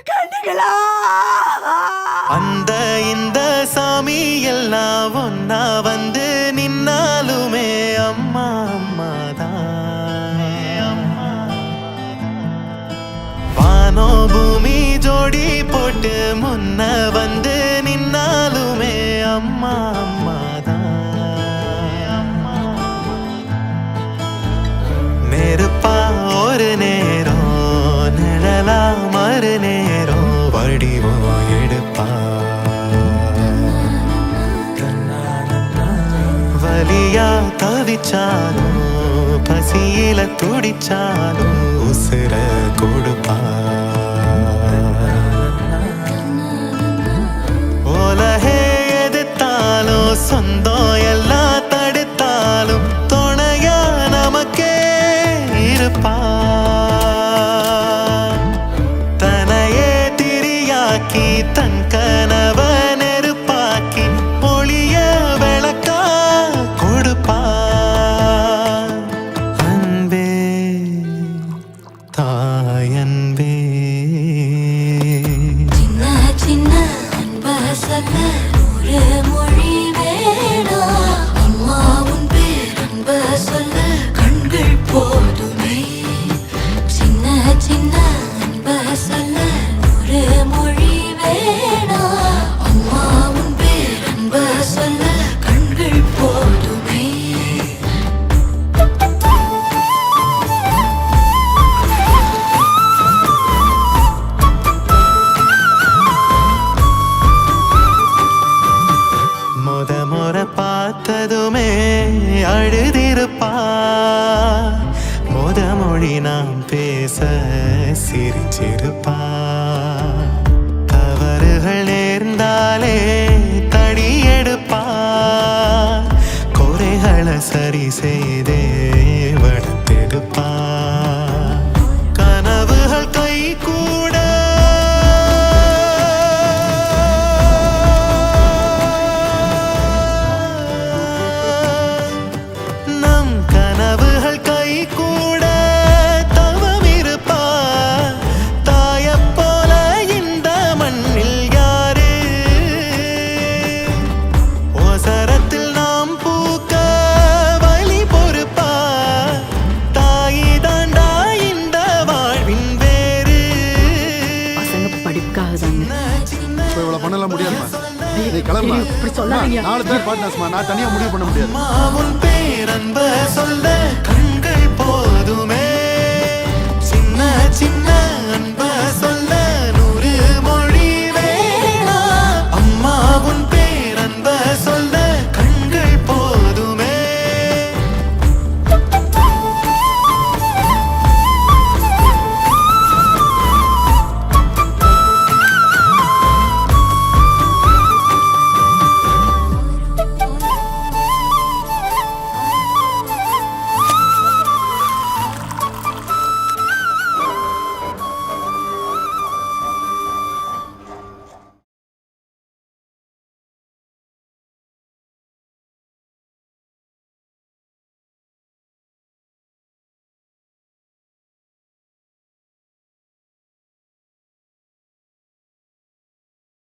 கண்ணுகளா அந்த இந்த சாமி எல்லாம் ஒன்னா வந்து நின்னாலுமே அம்மா அம்மாதான். வானோ பூமி ஜோடி போட்டு முன்ன வந்து நின்னாலுமே அம்மா அம்மாதான். நெருப்பா ஒரு நேரம் நிழலா மறு நேரம் வடிவோ எடுப்பா. வலியா தவிச்சாலும் பசியில துடிச்சாலும் உசுர கொடுப்பா. உலகே எதிர்த்தாலும் சொந்தம் எல்லாம் தடுத்தாலும் துணையா நமக்கே இருப்பா. தனையே திரியாக்கி தன் கனவ நெருப்பாக்கி ஒளிய விளக்கா கொடுப்பா. அன்பே தாயன்பே சின்ன சின்ன அன்ப சொல்ல ஒரு மொழி வேணா. அம்மா உன் பேர் அன்ப சொல்ல கண்கள் போதுமே. சின்ன சின்ன அன்ப சொல்ல ஒரு மொழி வேணா. அம்மா உன் பேர் அன்ப சொல்ல கண்கள் போதுமே. முறை பார்த்ததுமே அழுதிருப்பா. மொழி நாம் பேச சிரிச்சிருப்பா. தவறுகள் நேர்ந்தாலே தடியெடுப்பா. குறைகளை சரி செய்தே வளர்த்தெடுப்பா. கனவுகள் கை கூட நம் கனவுகள் கை கூட தவம் இருப்பா. தாயப் போல இந்த மண்ணில் யாரு? ஓசரத்தில் நாம் பூக்க வழி பொறுப்பா. தாயி தாண்டா இந்த வாழ்வின் வேறு. பசங்க படிப்புக்காக தாங்க. இவ்வளவு பண்ணலாம் முடியாதுமா. நீ கிளம்புமா. இப்படி சொல்லாதீங்க. 4 பேர் பார்ட்னர்ஸ்மா. நான் தனியா முடிவு பண்ண முடியாது. மாவுன் பேரன்ப சொல்ல கண்கள் போதுமே. சின்ன சின்ன அன்ப